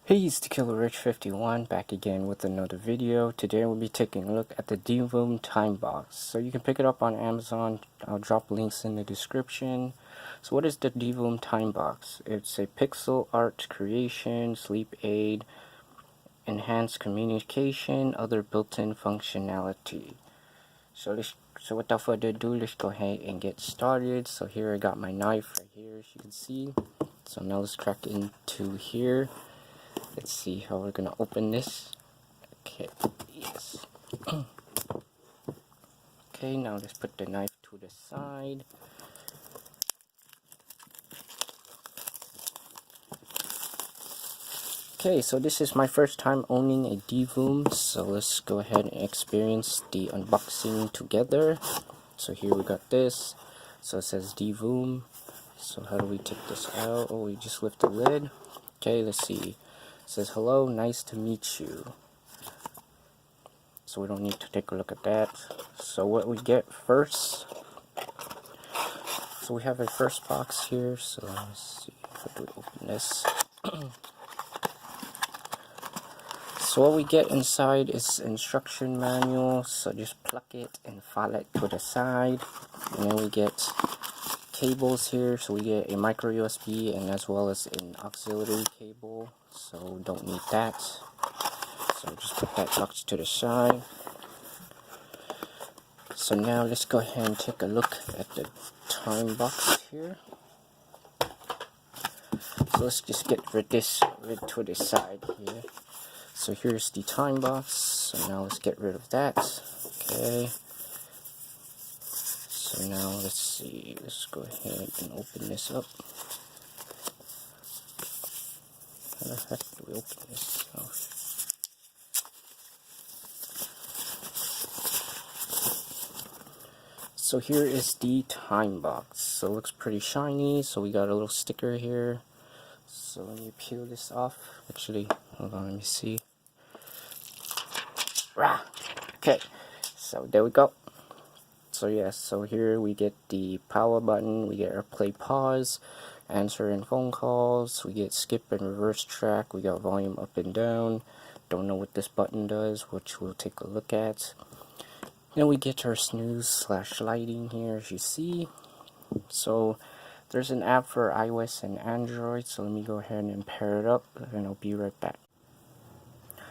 Hey, it's the Killer Rich 51 back again with another video. Today we'll be taking a look at the divoom timebox. So you can pick it up on Amazon. I'll drop links in the description. So what is the divoom timebox? It's a pixel art creation, sleep aid, enhanced communication, other built-in functionality. So without further ado, let's go ahead and get started. So here I got my knife right here, as you can see. So now let's crack into here. Let's see how we're gonna open this. Okay, yes. Okay, now let's put the knife to the side. Okay, so this is my first time owning a divoom, so let's go ahead and experience the unboxing together. So here we got this. So it says divoom. So how do we take this out? Oh, we just lift the lid. Okay, let's see. It says, hello, nice to meet you. So we don't need to take a look at that. So what we get first. So we have a first box here. So let's see. How do we open this? So what we get inside is instruction manual. So just pluck it and file it to the side. And then we get cables here. So we get a micro USB and as well as an auxiliary cable. So don't need that. So just put that box to the side. So now let's go ahead and take a look at the time box here. So let's just get rid to the side here. So here's the time box. So now let's get rid of that. Okay. So now let's see. Let's go ahead and open this up. How the heck do we open this? Oh. So here is the time box. So it looks pretty shiny. So we got a little sticker here. So let me peel this off. Actually, hold on, let me see. Rah! Okay, so there we go. So yes, so here we get the power button, we get our play pause, answering phone calls, we get skip and reverse track, we got volume up and down. Don't know what this button does, which we'll take a look at. Then we get our snooze / lighting here, as you see. So there's an app for iOS and Android, so let me go ahead and pair it up and I'll be right back.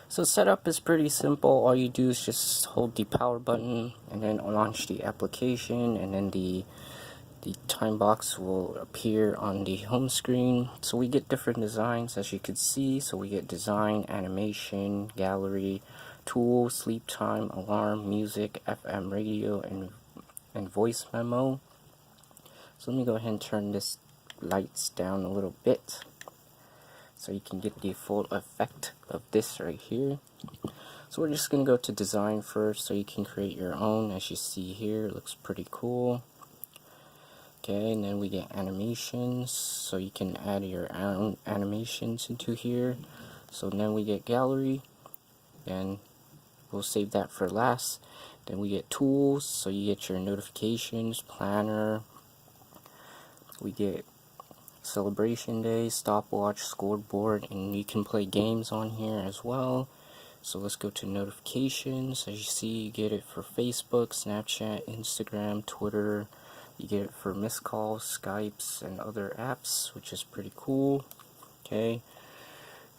So setup is pretty simple. All you do is just hold the power button and then launch the application, and then the time box will appear on the home screen. So we get different designs, as you can see. So we get design, animation, gallery, tool, sleep time, alarm, music, FM radio, and voice memo. So let me go ahead and turn this lights down a little bit so you can get the full effect of this right here. So we're just going to go to design first so you can create your own. As you see here, it looks pretty cool. Okay, and then we get animations, so you can add your own animations into here. So then we get gallery, and we'll save that for last. Then we get tools, so you get your notifications, planner. We get celebration day, stopwatch, scoreboard, and you can play games on here as well. So let's go to notifications. As you see, you get it for Facebook, Snapchat, Instagram, Twitter. You get it for missed calls, Skypes, and other apps, which is pretty cool. Okay.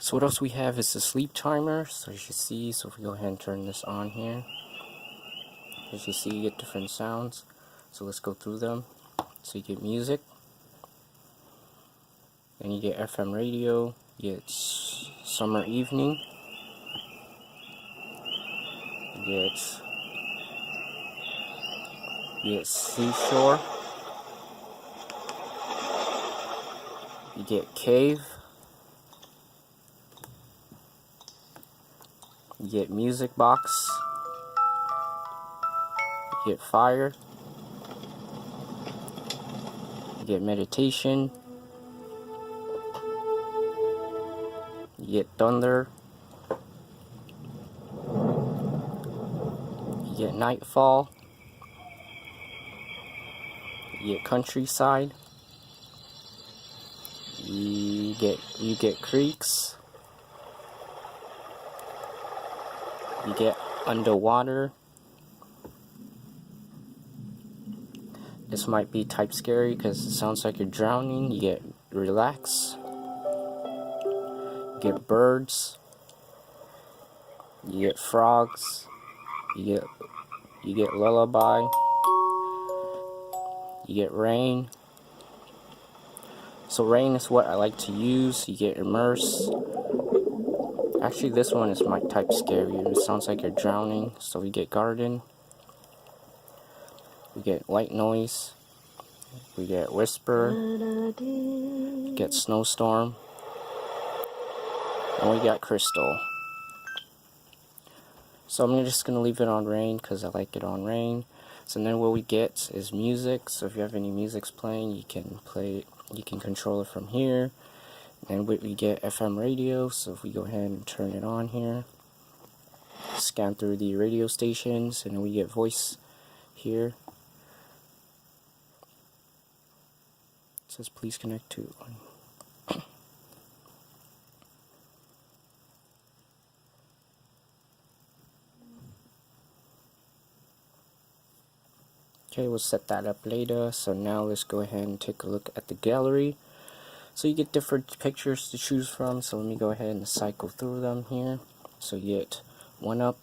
So what else we have is the sleep timer. So as you see, so if we go ahead and turn this on here, as you see, you get different sounds. So let's go through them. So you get music. Then you get FM radio, you get summer evening, you get seashore, you get cave, you get music box, you get fire, you get meditation, you get thunder, you get nightfall, you get countryside, you get creeks, You get underwater. This might be type scary because it sounds like you're drowning. You get relax. You get birds. You get frogs. You get lullaby. You get rain. So rain is what I like to use. You get immerse. Actually, this one is my type scary. It sounds like you're drowning. So we get garden. We get white noise. We get whisper. We get snowstorm. And we got crystal. So I'm just going to leave it on rain because I like it on rain. So then what we get is music. So if you have any music playing, you can play it. You can control it from here. And we get FM radio. So if we go ahead and turn it on here, scan through the radio stations, and then we get voice here. It says please connect to. Okay, we'll set that up later. So now let's go ahead and take a look at the gallery. So you get different pictures to choose from. So let me go ahead and cycle through them here. So you get 1UP,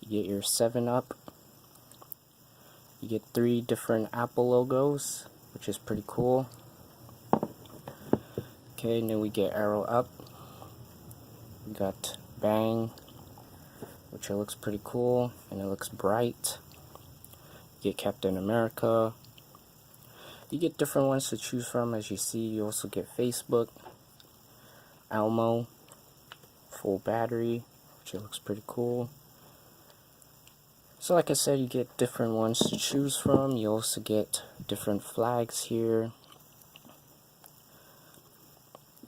you get your 7UP, you get 3 different Apple logos, which is pretty cool. Okay, and then we get arrow up. We got bang, which it looks pretty cool and it looks bright. You get Captain America. You get different ones to choose from. As you see, you also get Facebook, Almo, full battery, which it looks pretty cool. So like I said, you get different ones to choose from. You also get different flags here.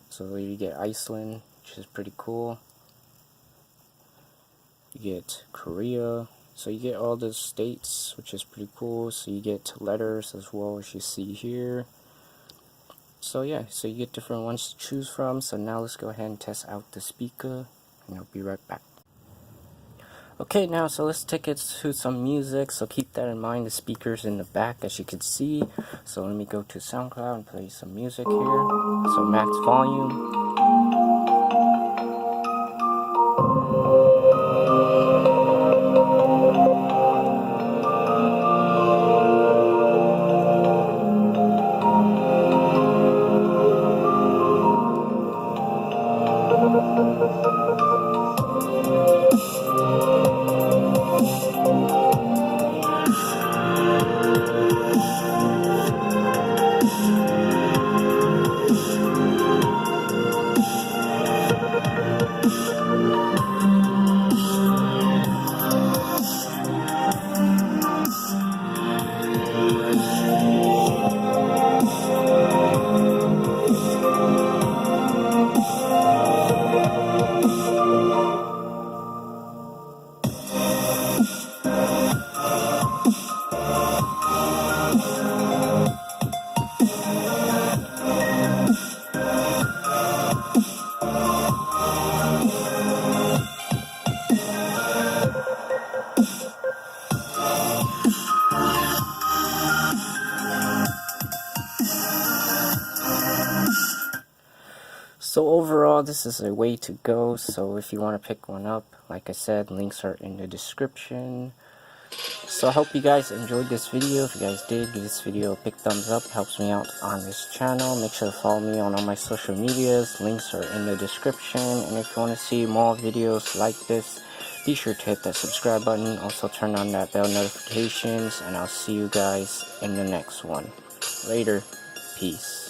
So you get Iceland, which is pretty cool. You get Korea. So you get all the states, which is pretty cool. So you get letters as well, as you see here. So yeah, so you get different ones to choose from. So now let's go ahead and test out the speaker, and I'll be right back. Okay, now so let's take it to some music. So keep that in mind, the speakers in the back, as you can see. So let me go to SoundCloud and play some music here. So max volume. So overall, this is a way to go. So if you want to pick one up, like I said, links are in the description. So I hope you guys enjoyed this video. If you guys did, give this video a big thumbs up. It helps me out on this channel. Make sure to follow me on all my social medias. Links are in the description. And if you want to see more videos like this, be sure to hit that subscribe button. Also turn on that bell notifications. And I'll see you guys in the next one. Later. Peace.